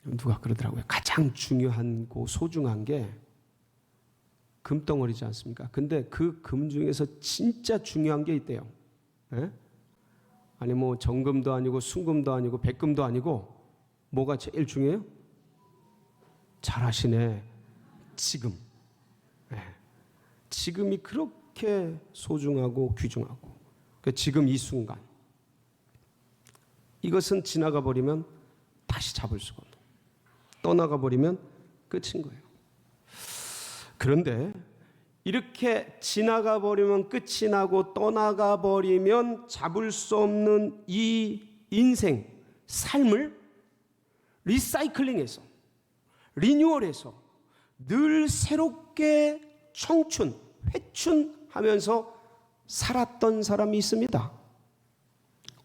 누가 그러더라고요. 가장 중요하고 소중한 게 금덩어리지 않습니까? 근데 그 금 중에서 진짜 중요한 게 있대요. 예? 아니 뭐 정금도 아니고 순금도 아니고 백금도 아니고 뭐가 제일 중요해요? 잘하시네. 지금. 예. 지금이 그렇게 소중하고 귀중하고 지금 이 순간 이것은 지나가 버리면 다시 잡을 수가 없는, 떠나가 버리면 끝인 거예요. 그런데 이렇게 지나가 버리면 끝이 나고 떠나가 버리면 잡을 수 없는 이 인생, 삶을 리사이클링해서, 리뉴얼해서 늘 새롭게 청춘, 회춘하면서 살았던 사람이 있습니다.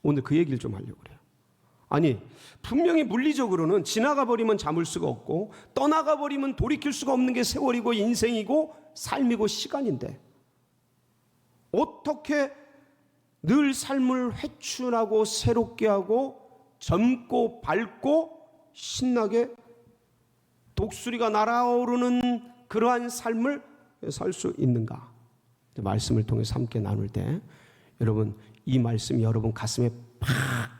오늘 그 얘기를 좀 하려고 그래요. 아니, 분명히 물리적으로는 지나가 버리면 잡을 수가 없고 떠나가 버리면 돌이킬 수가 없는 게 세월이고 인생이고 삶이고 시간인데, 어떻게 늘 삶을 회춘하고 새롭게 하고 젊고 밝고 신나게 독수리가 날아오르는 그러한 삶을 살 수 있는가? 말씀을 통해서 함께 나눌 때 여러분, 이 말씀이 여러분 가슴에 팍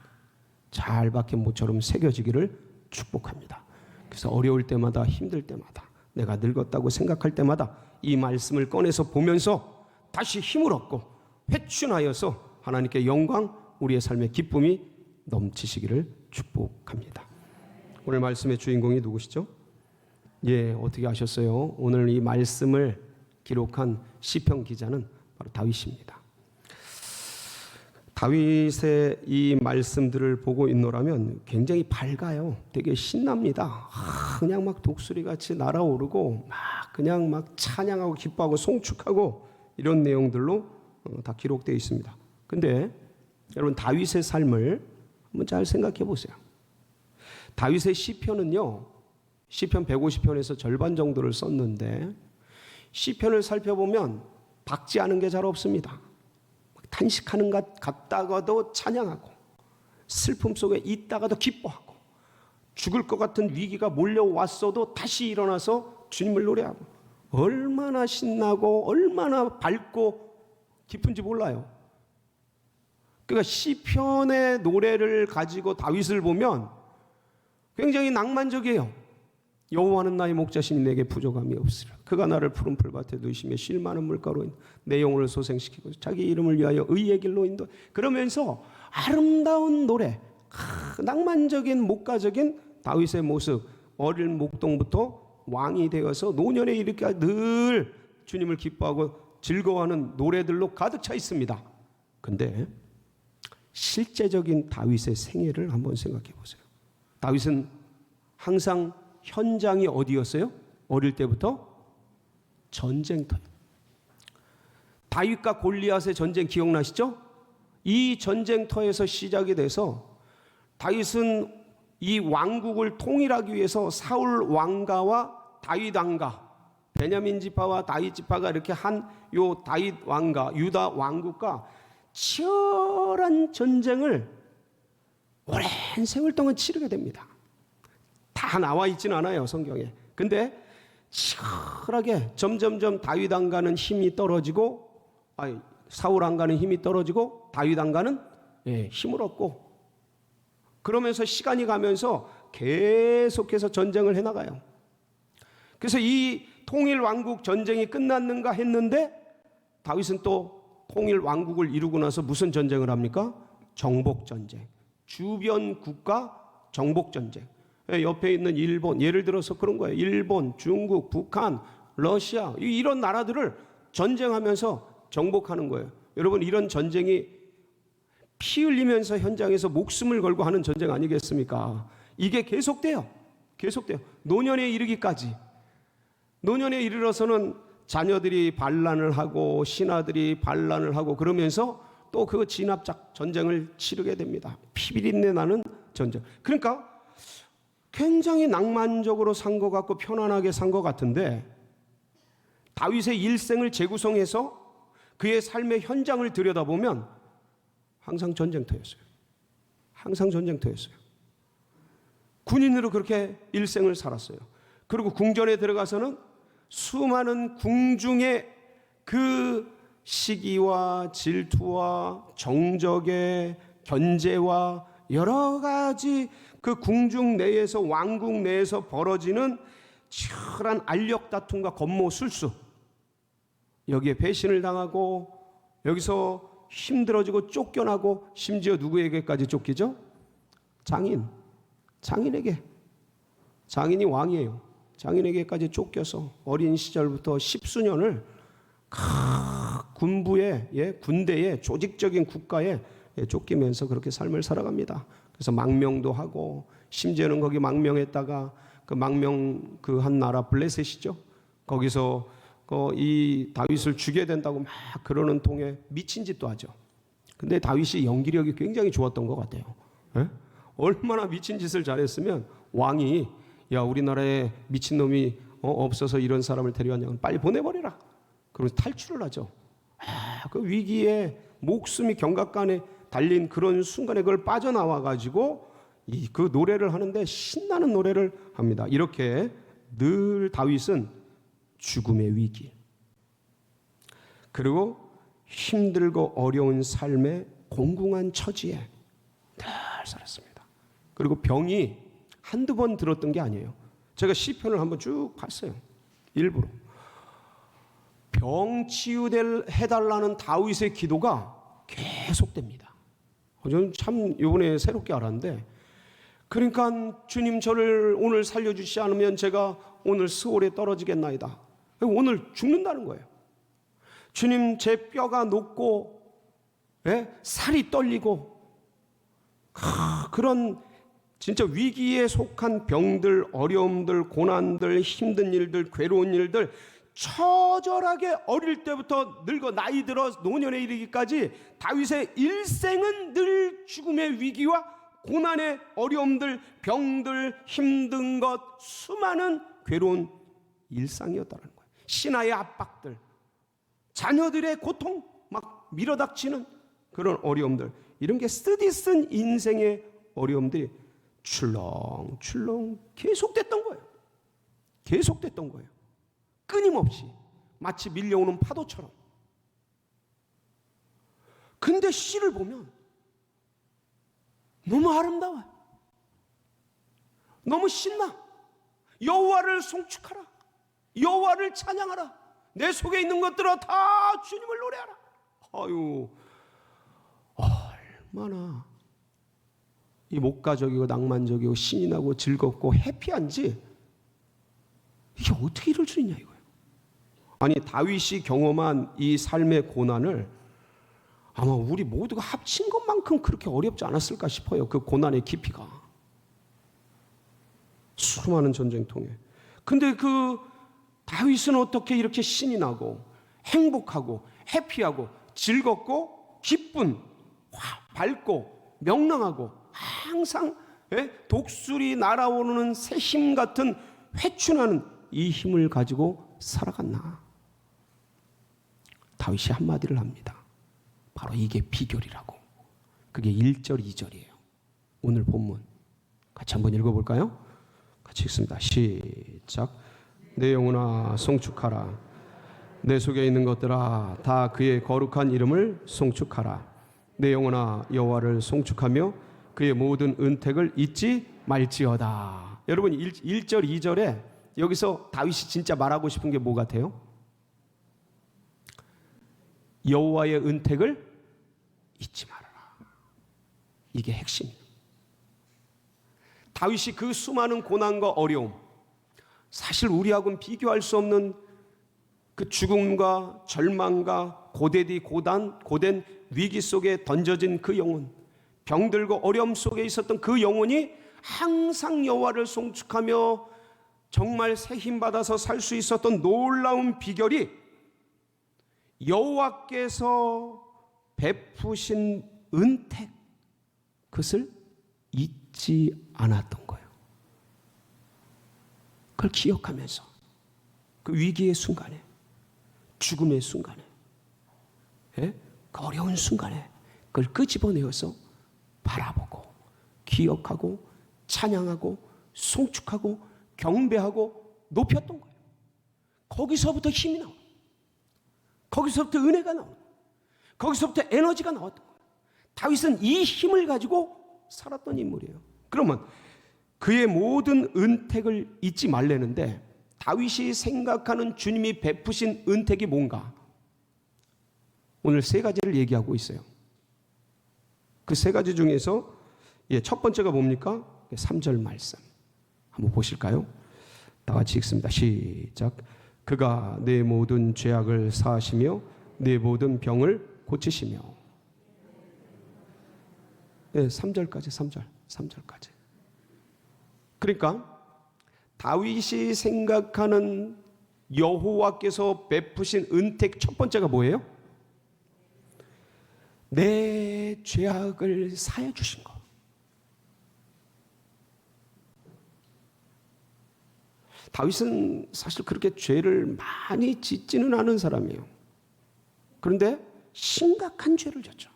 잘 박힌 모처럼 새겨지기를 축복합니다. 그래서 어려울 때마다, 힘들 때마다, 내가 늙었다고 생각할 때마다 이 말씀을 꺼내서 보면서 다시 힘을 얻고 회춘하여서 하나님께 영광, 우리의 삶의 기쁨이 넘치시기를 축복합니다. 오늘 말씀의 주인공이 누구시죠? 예, 어떻게 아셨어요? 오늘 이 말씀을 기록한 시편 기자는 바로 다윗입니다. 다윗의 이 말씀들을 보고 있노라면 굉장히 밝아요. 되게 신납니다. 그냥 막 독수리같이 날아오르고 막 그냥 막 찬양하고 기뻐하고 송축하고 이런 내용들로 다 기록되어 있습니다. 근데 여러분, 다윗의 삶을 한번 잘 생각해 보세요. 다윗의 시편은요, 시편 150편에서 절반 정도를 썼는데 시편을 살펴보면 박지 않은 게 잘 없습니다. 탄식하는 것 같다가도 찬양하고, 슬픔 속에 있다가도 기뻐하고, 죽을 것 같은 위기가 몰려왔어도 다시 일어나서 주님을 노래하고, 얼마나 신나고 얼마나 밝고 기쁜지 몰라요. 그러니까 시편의 노래를 가지고 다윗을 보면 굉장히 낭만적이에요. 여호와는 나의 목자시니 내게 부족함이 없으리라. 그가 나를 푸른 풀밭에 두시며 쉴 만한 물가로 내 영혼을 소생시키고 자기 이름을 위하여 의의 길로 인도. 그러면서 아름다운 노래, 낭만적인 목가적인 다윗의 모습, 어린 목동부터 왕이 되어서 노년에 이르게 늘 주님을 기뻐하고 즐거워하는 노래들로 가득 차 있습니다. 근데 실제적인 다윗의 생애를 한번 생각해 보세요. 다윗은 항상 현장이 어디였어요? 어릴 때부터 전쟁터예요. 다윗과 골리앗의 전쟁 기억나시죠? 이 전쟁터에서 시작이 돼서 다윗은 이 왕국을 통일하기 위해서 사울 왕가와 다윗 왕가, 베냐민 지파와 다윗 지파가 이렇게 한 요 다윗 왕가, 유다 왕국과 치열한 전쟁을 오랜 세월 동안 치르게 됩니다. 다 나와 있진 않아요, 성경에. 근데 치열하게 점점점 다윗 왕가는 힘이 떨어지고, 사울 왕가는 힘이 떨어지고 다윗 왕가는 힘을 얻고, 그러면서 시간이 가면서 계속해서 전쟁을 해나가요. 그래서 이 통일 왕국 전쟁이 끝났는가 했는데 다윗은 또 통일 왕국을 이루고 나서 무슨 전쟁을 합니까? 정복 전쟁. 주변 국가 정복 전쟁. 옆에 있는 일본, 예를 들어서 그런 거예요. 일본, 중국, 북한, 러시아, 이런 나라들을 전쟁하면서 정복하는 거예요. 여러분, 이런 전쟁이 피 흘리면서 현장에서 목숨을 걸고 하는 전쟁 아니겠습니까? 이게 계속돼요. 계속돼요. 노년에 이르기까지. 노년에 이르러서는 자녀들이 반란을 하고 신하들이 반란을 하고 그러면서 또 그 진압작 전쟁을 치르게 됩니다. 피비린내 나는 전쟁. 그러니까 굉장히 낭만적으로 산 것 같고 편안하게 산 것 같은데, 다윗의 일생을 재구성해서 그의 삶의 현장을 들여다보면 항상 전쟁터였어요. 항상 전쟁터였어요. 군인으로 그렇게 일생을 살았어요. 그리고 궁전에 들어가서는 수많은 궁중의 그 시기와 질투와 정적의 견제와 여러 가지 그 궁중 내에서, 왕국 내에서 벌어지는 치열한 알력 다툼과 권모술수, 여기에 배신을 당하고 여기서 힘들어지고 쫓겨나고, 심지어 누구에게까지 쫓기죠? 장인에게. 장인이 왕이에요. 장인에게까지 쫓겨서 어린 시절부터 십수년을 군부에, 군대에, 조직적인 국가에 쫓기면서 그렇게 삶을 살아갑니다. 그래서 망명도 하고, 심지어는 거기 망명했다가 그 망명 그 한 나라 블레셋이죠. 거기서 이 다윗을 죽여야 된다고 막 그러는 통에 미친 짓도 하죠. 근데 다윗이 연기력이 굉장히 좋았던 것 같아요. 에? 얼마나 미친 짓을 잘했으면 왕이, 야, 우리나라에 미친놈이 없어서 이런 사람을 데려왔냐고, 빨리 보내버려라. 그러면서 탈출을 하죠. 그 위기에 목숨이 경각간에 달린 그런 순간에 그걸 빠져나와가지고 그 노래를 하는데, 신나는 노래를 합니다. 이렇게 늘 다윗은 죽음의 위기, 그리고 힘들고 어려운 삶의 공공한 처지에 늘 살았습니다. 그리고 병이 한두 번 들었던 게 아니에요. 제가 시편을 한번 쭉 봤어요. 일부러. 병 치유해달라는 다윗의 기도가 계속됩니다. 저는 참 이번에 새롭게 알았는데, 그러니까 주님, 저를 오늘 살려주시지 않으면 제가 오늘 스올에 떨어지겠나이다. 오늘 죽는다는 거예요. 주님, 제 뼈가 녹고 살이 떨리고, 그런 진짜 위기에 속한 병들, 어려움들, 고난들, 힘든 일들, 괴로운 일들, 처절하게 어릴 때부터 늙어 나이 들어 노년에 이르기까지 다윗의 일생은 늘 죽음의 위기와 고난의 어려움들, 병들, 힘든 것, 수많은 괴로운 일상이었다는 거예요. 신하의 압박들, 자녀들의 고통, 막 밀어닥치는 그런 어려움들, 이런 게 쓰디쓴 인생의 어려움들이 출렁출렁 계속됐던 거예요. 계속됐던 거예요. 끊임없이, 마치 밀려오는 파도처럼. 근데 시를 보면 너무 아름다워요. 너무 신나. 여호와를 송축하라, 여호와를 찬양하라, 내 속에 있는 것들아 다 주님을 노래하라. 아유, 얼마나 이 목가적이고 낭만적이고 신이 나고 즐겁고 해피한지, 이게 어떻게 이럴 수 있냐 이거예요. 아니, 다윗이 경험한 이 삶의 고난을 아마 우리 모두가 합친 것만큼 그렇게 어렵지 않았을까 싶어요. 그 고난의 깊이가. 수많은 전쟁통에. 근데 그 다윗은 어떻게 이렇게 신이 나고 행복하고 해피하고 즐겁고 기쁜, 밝고 명랑하고 항상 독수리 날아오르는 새 힘 같은 회춘하는 이 힘을 가지고 살아갔나? 다윗이 한마디를 합니다. 바로 이게 비결이라고. 그게 1절, 2절이에요. 오늘 본문 같이 한번 읽어볼까요? 같이 읽습니다. 시작. 내 영혼아 송축하라, 내 속에 있는 것들아 다 그의 거룩한 이름을 송축하라. 내 영혼아 여호와를 송축하며 그의 모든 은택을 잊지 말지어다. 여러분, 1절, 2절에 여기서 다윗이 진짜 말하고 싶은 게 뭐 같아요? 여호와의 은택을 잊지 말아라. 이게 핵심이에요. 다윗이 그 수많은 고난과 어려움, 사실 우리하고는 비교할 수 없는 그 죽음과 절망과 고된 위기 속에 던져진 그 영혼, 병들고 어려움 속에 있었던 그 영혼이 항상 여호와를 송축하며 정말 새 힘 받아서 살 수 있었던 놀라운 비결이 여호와께서 베푸신 은택, 그것을 잊지 않았던 거예요. 그걸 기억하면서 그 위기의 순간에, 죽음의 순간에, 그 어려운 순간에 그걸 끄집어내어서 바라보고 기억하고 찬양하고 송축하고 경배하고 높였던 거예요. 거기서부터 힘이 나와요. 거기서부터 은혜가 나와요. 거기서부터 에너지가 나왔던 거예요. 다윗은 이 힘을 가지고 살았던 인물이에요. 그러면 그의 모든 은택을 잊지 말라는데 다윗이 생각하는 주님이 베푸신 은택이 뭔가? 오늘 세 가지를 얘기하고 있어요. 그 세 가지 중에서 첫 번째가 뭡니까? 3절 말씀 한번 보실까요? 다 같이 읽습니다. 시작. 그가 내 모든 죄악을 사하시며 내 모든 병을 고치시며. 3절까지 3절까지. 그러니까 다윗이 생각하는 여호와께서 베푸신 은택 첫 번째가 뭐예요? 내 죄악을 사해 주신 것. 다윗은 사실 그렇게 죄를 많이 짓지는 않은 사람이에요. 그런데 심각한 죄를 졌죠.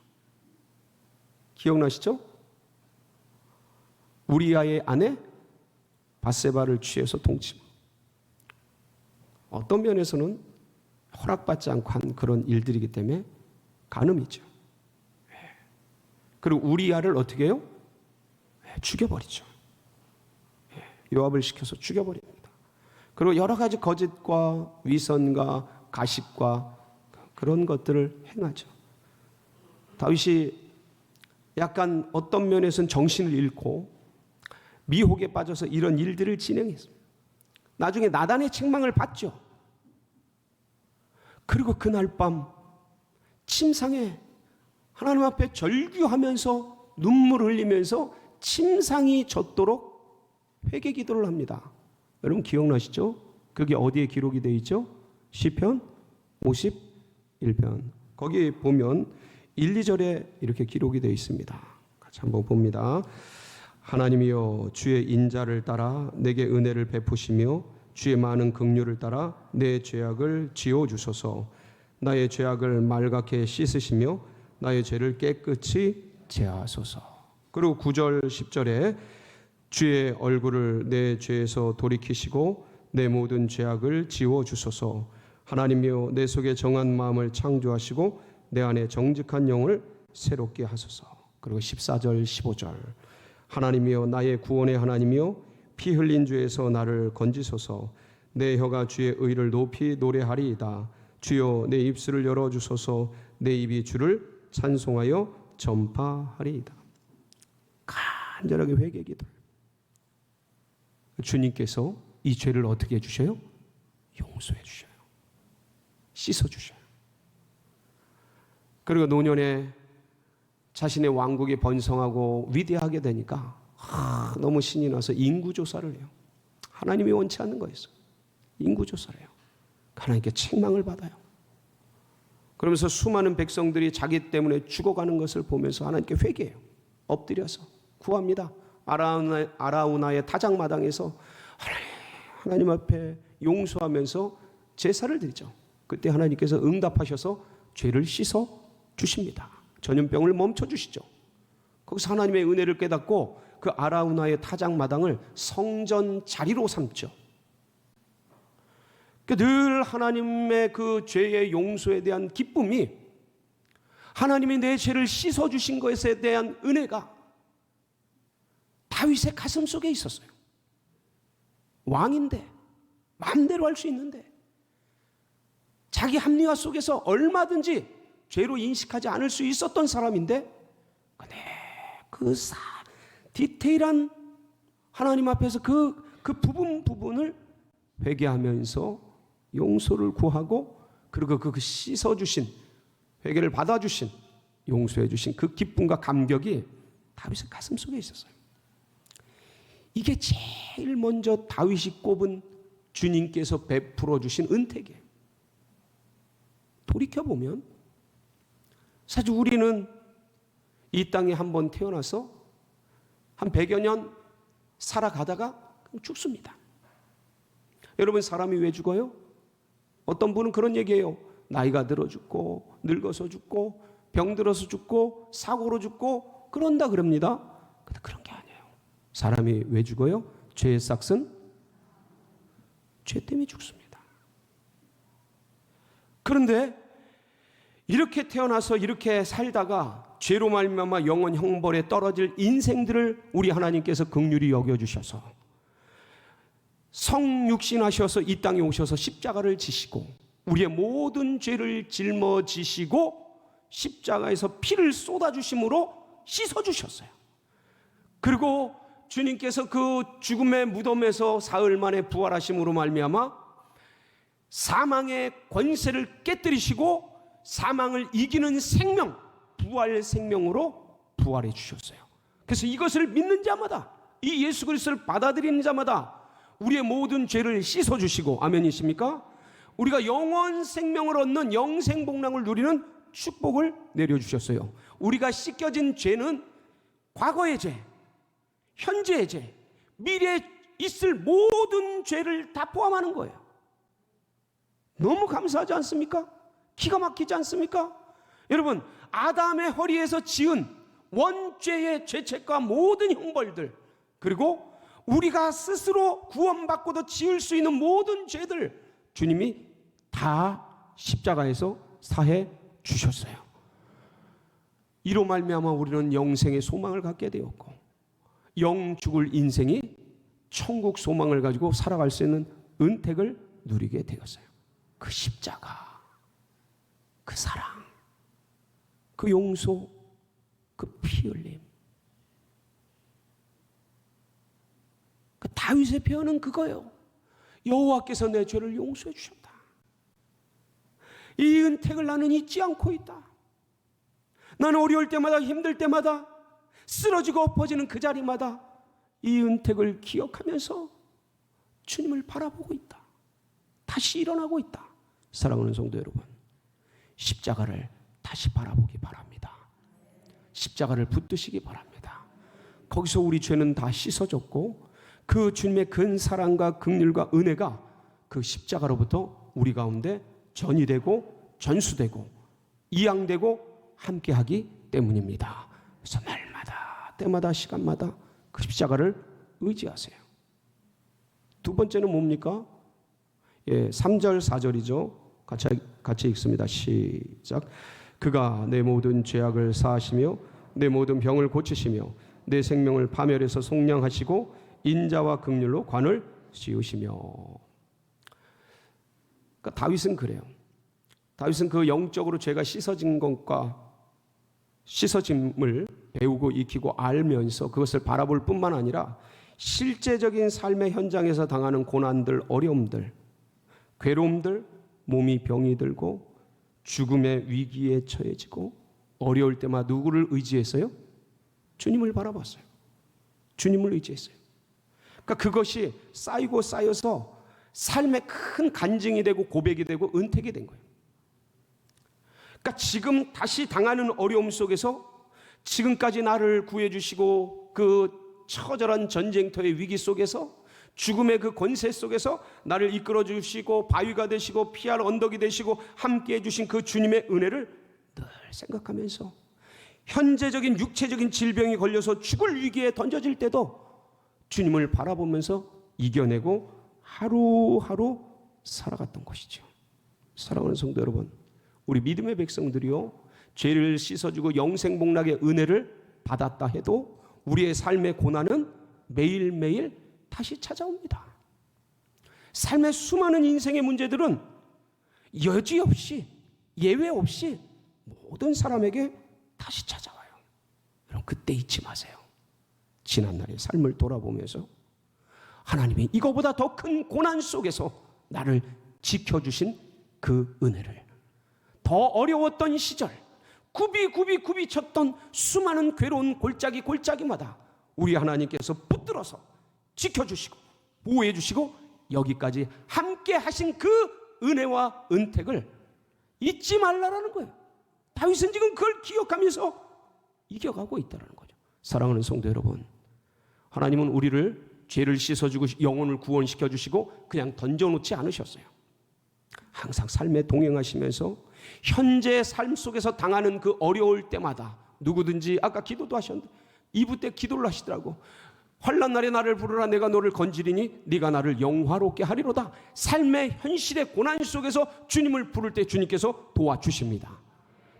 기억나시죠? 우리아의 아내 밧세바를 취해서 동침. 어떤 면에서는 허락받지 않고 한 그런 일들이기 때문에 간음이죠. 그리고 우리아를 어떻게 해요? 죽여버리죠. 요압을 시켜서 죽여버립니다. 그리고 여러 가지 거짓과 위선과 가십과 그런 것들을 행하죠. 다윗이 약간 어떤 면에서는 정신을 잃고 미혹에 빠져서 이런 일들을 진행했습니다. 나중에 나단의 책망을 받죠. 그리고 그날 밤 침상에 하나님 앞에 절규하면서 눈물을 흘리면서 침상이 젖도록 회개 기도를 합니다. 여러분 기억나시죠? 그게 어디에 기록이 되어 있죠? 시편 51편. 거기 보면 1, 2절에 이렇게 기록이 되어 있습니다. 같이 한번 봅니다. 하나님이여 주의 인자를 따라 내게 은혜를 베푸시며 주의 많은 긍휼을 따라 내 죄악을 지워주소서. 나의 죄악을 말갛게 씻으시며 나의 죄를 깨끗이 제하소서. 그리고 9절 10절에 주의 얼굴을 내 죄에서 돌이키시고 내 모든 죄악을 지워주소서. 하나님이여 내 속에 정한 마음을 창조하시고 내 안에 정직한 영을 새롭게 하소서. 그리고 14절 15절 하나님이여 나의 구원의 하나님이여 피 흘린 죄에서 나를 건지소서. 내 혀가 주의 의를 높이 노래하리이다. 주여 내 입술을 열어주소서. 내 입이 주를 찬송하여 전파하리이다. 간절하게 회개기도. 주님께서 이 죄를 어떻게 해주셔요? 용서해 주셔요. 씻어 주셔요. 그리고 노년에 자신의 왕국이 번성하고 위대하게 되니까 너무 신이 나서 인구조사를 해요. 하나님이 원치 않는 거였어요. 인구조사를 해요. 하나님께 책망을 받아요. 그러면서 수많은 백성들이 자기 때문에 죽어가는 것을 보면서 하나님께 회개해요. 엎드려서 구합니다. 아라우나의 타작마당에서 하나님 앞에 용서하면서 제사를 드리죠. 그때 하나님께서 응답하셔서 죄를 씻어 주십니다. 전염병을 멈춰 주시죠. 거기서 하나님의 은혜를 깨닫고 그 아라우나의 타작마당을 성전 자리로 삼죠. 늘 하나님의 그 죄의 용서에 대한 기쁨이, 하나님이 내 죄를 씻어주신 것에 대한 은혜가 다윗의 가슴 속에 있었어요. 왕인데 마음대로 할 수 있는데 자기 합리화 속에서 얼마든지 죄로 인식하지 않을 수 있었던 사람인데 그 디테일한 하나님 앞에서 그 부분을 회개하면서 용서를 구하고, 그리고 그 씻어주신, 회개를 받아주신, 용서해주신 그 기쁨과 감격이 다윗의 가슴 속에 있었어요. 이게 제일 먼저 다윗이 꼽은 주님께서 베풀어 주신 은택이에요. 돌이켜보면 사실 우리는 이 땅에 한번 태어나서 한 100여 년 살아가다가 죽습니다. 여러분, 사람이 왜 죽어요? 어떤 분은 그런 얘기해요. 나이가 들어 죽고 늙어서 죽고 병들어서 죽고 사고로 죽고 그런다 그럽니다. 근데 그런 게 아니에요. 사람이 왜 죽어요? 죄의 싹은 죄 때문에 죽습니다. 그런데 이렇게 태어나서 이렇게 살다가 죄로 말미암아 영원 형벌에 떨어질 인생들을 우리 하나님께서 긍휼히 여겨주셔서 성육신하셔서 이 땅에 오셔서 십자가를 지시고 우리의 모든 죄를 짊어지시고 십자가에서 피를 쏟아주심으로 씻어주셨어요. 그리고 주님께서 그 죽음의 무덤에서 사흘 만에 부활하심으로 말미암아 사망의 권세를 깨뜨리시고 사망을 이기는 생명, 부활 생명으로 부활해 주셨어요. 그래서 이것을 믿는 자마다, 이 예수 그리스도를 받아들이는 자마다 우리의 모든 죄를 씻어주시고, 아멘이십니까? 우리가 영원 생명을 얻는 영생복락을 누리는 축복을 내려주셨어요. 우리가 씻겨진 죄는 과거의 죄, 현재의 죄, 미래에 있을 모든 죄를 다 포함하는 거예요. 너무 감사하지 않습니까? 기가 막히지 않습니까? 여러분, 아담의 허리에서 지은 원죄의 죄책과 모든 형벌들, 그리고 우리가 스스로 구원받고도 지을 수 있는 모든 죄들 주님이 다 십자가에서 사해 주셨어요. 이로 말미암아 우리는 영생의 소망을 갖게 되었고, 영 죽을 인생이 천국 소망을 가지고 살아갈 수 있는 은택을 누리게 되었어요. 그 십자가, 그 사랑, 그 용서, 그 피 흘림. 그 다윗의 표현은 그거예요. 여호와께서 내 죄를 용서해 주셨다. 이 은택을 나는 잊지 않고 있다. 나는 어려울 때마다, 힘들 때마다, 쓰러지고 엎어지는 그 자리마다 이 은택을 기억하면서 주님을 바라보고 있다. 다시 일어나고 있다. 사랑하는 성도 여러분, 십자가를 다시 바라보기 바랍니다. 십자가를 붙드시기 바랍니다. 거기서 우리 죄는 다 씻어졌고 그 주님의 큰 사랑과 긍휼과 은혜가 그 십자가로부터 우리 가운데 전이되고 전수되고 이양되고 함께하기 때문입니다. 그래서 날마다 때마다 시간마다 그 십자가를 의지하세요. 두 번째는 뭡니까? 3절 4절이죠. 같이 읽습니다. 시작. 그가 내 모든 죄악을 사하시며 내 모든 병을 고치시며 내 생명을 파멸해서 속량하시고 인자와 긍휼로 관을 씌우시며. 그러니까 다윗은 그래요. 다윗은 그 영적으로 죄가 씻어진 것과 씻어짐을 배우고 익히고 알면서 그것을 바라볼 뿐만 아니라 실제적인 삶의 현장에서 당하는 고난들, 어려움들, 괴로움들, 몸이 병이 들고 죽음의 위기에 처해지고 어려울 때마다 누구를 의지했어요? 주님을 바라봤어요. 주님을 의지했어요. 그러니까 그것이 쌓이고 쌓여서 삶의 큰 간증이 되고 고백이 되고 은택이 된 거예요. 그러니까 지금 다시 당하는 어려움 속에서 지금까지 나를 구해주시고 그 처절한 전쟁터의 위기 속에서 죽음의 그 권세 속에서 나를 이끌어 주시고 바위가 되시고 피할 언덕이 되시고 함께해 주신 그 주님의 은혜를 늘 생각하면서 현재적인 육체적인 질병이 걸려서 죽을 위기에 던져질 때도 주님을 바라보면서 이겨내고 하루하루 살아갔던 것이죠. 사랑하는 성도 여러분, 우리 믿음의 백성들이요, 죄를 씻어주고 영생복락의 은혜를 받았다 해도 우리의 삶의 고난은 매일매일 다시 찾아옵니다. 삶의 수많은 인생의 문제들은 여지없이, 예외 없이 모든 사람에게 다시 찾아와요. 여러분, 그때 잊지 마세요. 지난날의 삶을 돌아보면서 하나님이 이거보다 더 큰 고난 속에서 나를 지켜주신 그 은혜를, 더 어려웠던 시절 굽이 쳤던 수많은 괴로운 골짜기마다 우리 하나님께서 붙들어서 지켜주시고 보호해주시고 여기까지 함께 하신 그 은혜와 은택을 잊지 말라라는 거예요. 다윗은 지금 그걸 기억하면서 이겨가고 있다는 거죠. 사랑하는 성도 여러분, 하나님은 우리를 죄를 씻어주고 영혼을 구원시켜주시고 그냥 던져놓지 않으셨어요. 항상 삶에 동행하시면서 현재 삶 속에서 당하는 그 어려울 때마다 누구든지, 아까 기도도 하셨는데 2부 때 기도를 하시더라고. 환난 날에 나를 부르라. 내가 너를 건지리니 네가 나를 영화롭게 하리로다. 삶의 현실의 고난 속에서 주님을 부를 때 주님께서 도와주십니다.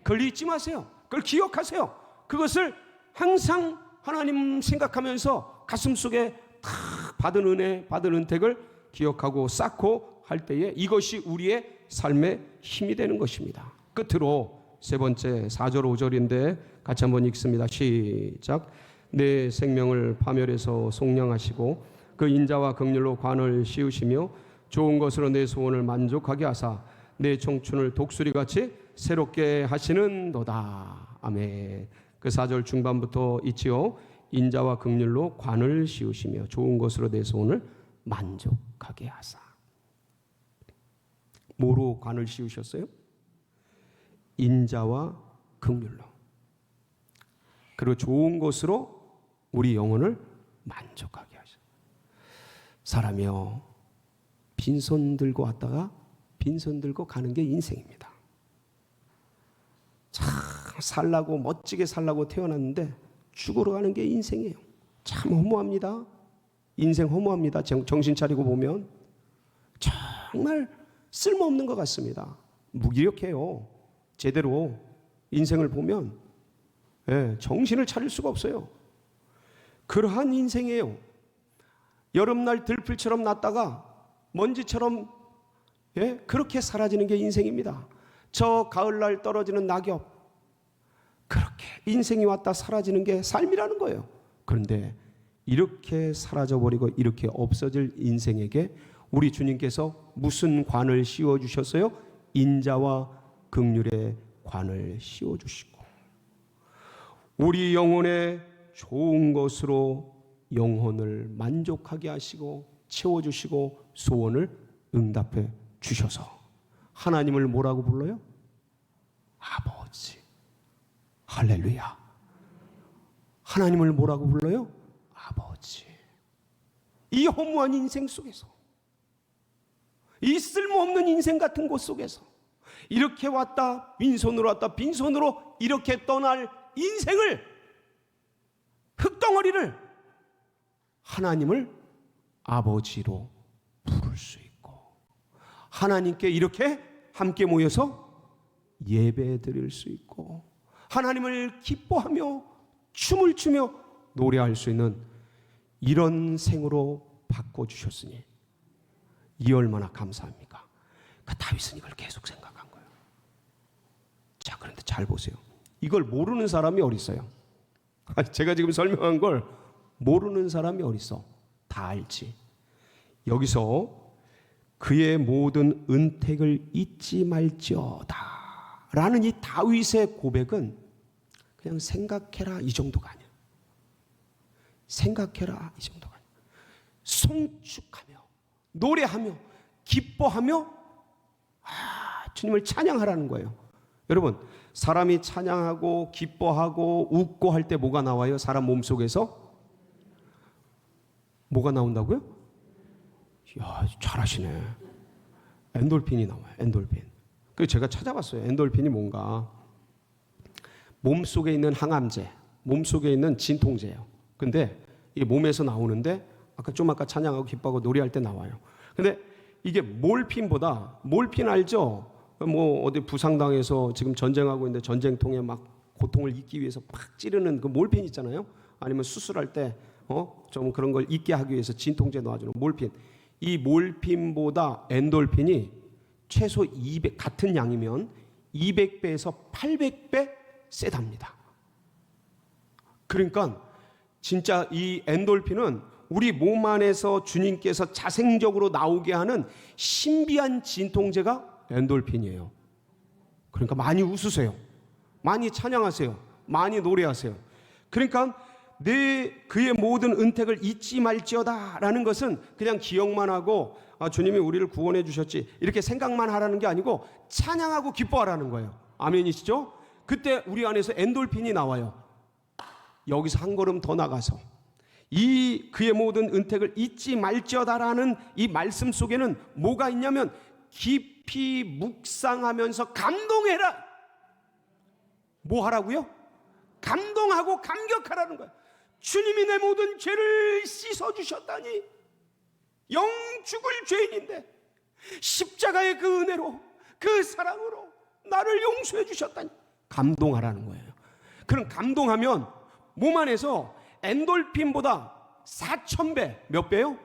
그걸 잊지 마세요. 그걸 기억하세요. 그것을 항상 하나님 생각하면서 가슴속에 탁 받은 은혜, 받은 은택을 기억하고 쌓고 할 때에 이것이 우리의 삶의 힘이 되는 것입니다. 끝으로 세 번째 4절 5절인데 같이 한번 읽습니다. 시작. 내 생명을 파멸해서 속량하시고 그 인자와 긍휼로 관을 씌우시며 좋은 것으로 내 소원을 만족하게 하사 내 청춘을 독수리같이 새롭게 하시는도다. 아멘. 그 4절 중반부터 있지요. 인자와 긍휼로 관을 씌우시며 좋은 것으로 내 소원을 만족하게 하사. 뭐로 관을 씌우셨어요? 인자와 긍휼로. 그리고 좋은 것으로 우리 영혼을 만족하게 하셔. 사람이요, 빈손 들고 왔다가 빈손 들고 가는 게 인생입니다. 참 살라고 멋지게 살라고 태어났는데 죽으러 가는 게 인생이에요. 참 허무합니다. 인생 허무합니다. 정신 차리고 보면 정말 쓸모없는 것 같습니다. 무기력해요. 제대로 인생을 보면 정신을 차릴 수가 없어요. 그러한 인생이에요. 여름날 들풀처럼 났다가 먼지처럼 그렇게 사라지는 게 인생입니다. 저 가을날 떨어지는 낙엽, 그렇게 인생이 왔다 사라지는 게 삶이라는 거예요. 그런데 이렇게 사라져버리고 이렇게 없어질 인생에게 우리 주님께서 무슨 관을 씌워주셨어요? 인자와 긍휼의 관을 씌워주시고 우리 영혼의 좋은 것으로 영혼을 만족하게 하시고 채워주시고 소원을 응답해 주셔서 하나님을 뭐라고 불러요? 아버지. 할렐루야. 하나님을 뭐라고 불러요? 아버지. 이 허무한 인생 속에서, 이 쓸모없는 인생 같은 곳 속에서 이렇게 왔다 빈손으로 왔다 빈손으로 이렇게 떠날 인생을, 흙덩어리를 하나님을 아버지로 부를 수 있고 하나님께 이렇게 함께 모여서 예배 드릴 수 있고 하나님을 기뻐하며 춤을 추며 노래할 수 있는 이런 생으로 바꿔주셨으니 이 얼마나 감사합니까? 그 다윗은 이걸 계속 생각한 거예요. 자, 그런데 잘 보세요. 이걸 모르는 사람이 어디 있어요? 제가 지금 설명한 걸 모르는 사람이 어디 있어? 다 알지. 여기서 그의 모든 은택을 잊지 말지어다 라는 이 다윗의 고백은 그냥 생각해라 이 정도가 아니야. 생각해라 이 정도가 아니야. 송축하며 노래하며 기뻐하며 주님을 찬양하라는 거예요. 여러분, 사람이 찬양하고 기뻐하고 웃고 할 때 뭐가 나와요? 사람 몸속에서 뭐가 나온다고요? 이야, 잘하시네. 엔돌핀이 나와요. 엔돌핀. 그래서 제가 찾아봤어요. 엔돌핀이 뭔가 몸속에 있는 항암제, 몸속에 있는 진통제예요. 근데 이게 몸에서 나오는데 아까 찬양하고 기뻐하고 노래할 때 나와요. 근데 이게 몰핀보다, 몰핀 알죠? 뭐 어디 부상당해서 지금 전쟁하고 있는데 전쟁통에 막 고통을 잊기 위해서 팍 찌르는 그 몰핀 있잖아요. 아니면 수술할 때 좀 그런 걸 잊게 하기 위해서 진통제 놔주는 몰핀. 이 몰핀보다 엔돌핀이 최소 200, 같은 양이면 200배에서 800배 세답니다. 그러니까 진짜 이 엔돌핀은 우리 몸 안에서 주님께서 자생적으로 나오게 하는 신비한 진통제가 엔돌핀이에요. 그러니까 많이 웃으세요. 많이 찬양하세요. 많이 노래하세요. 그러니까 그의 모든 은택을 잊지 말지어다 라는 것은 그냥 기억만 하고 주님이 우리를 구원해 주셨지 이렇게 생각만 하라는 게 아니고 찬양하고 기뻐하라는 거예요. 아멘이시죠? 그때 우리 안에서 엔돌핀이 나와요. 여기서 한 걸음 더 나가서 이 그의 모든 은택을 잊지 말지어다라는 이 말씀 속에는 뭐가 있냐면 깊이 묵상하면서 감동해라. 뭐 하라고요? 감동하고 감격하라는 거예요. 주님이 내 모든 죄를 씻어주셨다니, 영 죽을 죄인인데 십자가의 그 은혜로, 그 사랑으로 나를 용서해 주셨다니 감동하라는 거예요. 그럼 감동하면 몸 안에서 엔돌핀보다 4,000배, 몇 배요?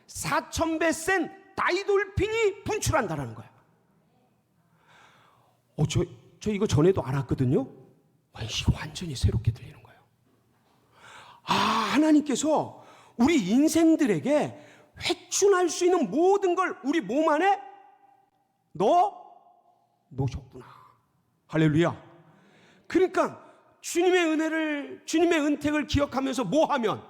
4,000배 센 다이돌핀이 분출한다는 거예요. 저 이거 전에도 알았거든요. 이거 완전히 새롭게 들리는 거예요. 하나님께서 우리 인생들에게 회춘할 수 있는 모든 걸 우리 몸 안에 놓으셨구나. 할렐루야. 그러니까 주님의 은혜를, 주님의 은택을 기억하면서 뭐 하면?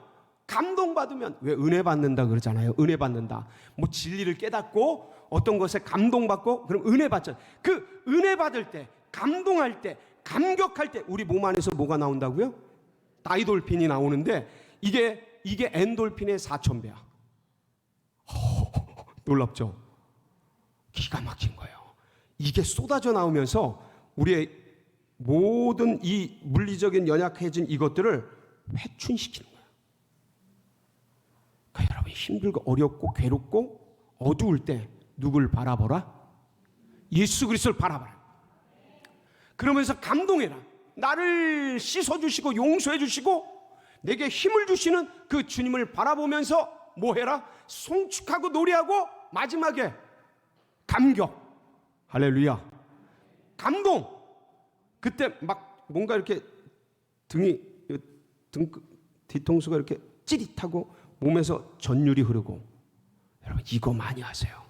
감동받으면, 왜 은혜 받는다 그러잖아요. 은혜 받는다. 뭐 진리를 깨닫고 어떤 것에 감동받고, 그럼 은혜 받잖아요. 그 은혜 받을 때, 감동할 때, 감격할 때 우리 몸 안에서 뭐가 나온다고요? 다이돌핀이 나오는데 이게 엔돌핀의 4,000배야. 놀랍죠? 기가 막힌 거예요. 이게 쏟아져 나오면서 우리의 모든 이 물리적인 연약해진 이것들을 회춘시키는 거예요. 그러니까 여러분, 힘들고 어렵고 괴롭고 어두울 때 누굴 바라보라? 예수 그리스도를 바라봐라. 그러면서 감동해라. 나를 씻어주시고 용서해주시고 내게 힘을 주시는 그 주님을 바라보면서 뭐 해라? 송축하고 노래하고 마지막에 감격. 할렐루야. 감동. 그때 막 뭔가 이렇게 뒤통수가 이렇게 찌릿하고 몸에서 전율이 흐르고, 여러분 이거 많이 하세요.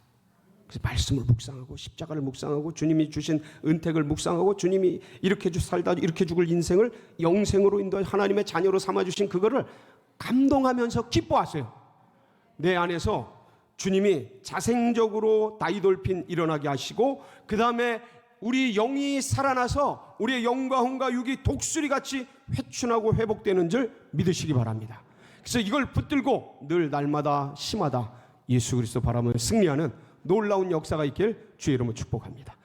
그래서 말씀을 묵상하고 십자가를 묵상하고 주님이 주신 은택을 묵상하고 주님이 이렇게 살다 이렇게 죽을 인생을 영생으로 인도해 하나님의 자녀로 삼아주신 그거를 감동하면서 기뻐하세요. 내 안에서 주님이 자생적으로 다이돌핀 일어나게 하시고, 그 다음에 우리 영이 살아나서 우리의 영과 혼과 육이 독수리같이 회춘하고 회복되는 줄 믿으시기 바랍니다. 그래서 이걸 붙들고 늘 날마다 심하다 예수 그리스도 바라보며 승리하는 놀라운 역사가 있길 주의 이름으로 축복합니다.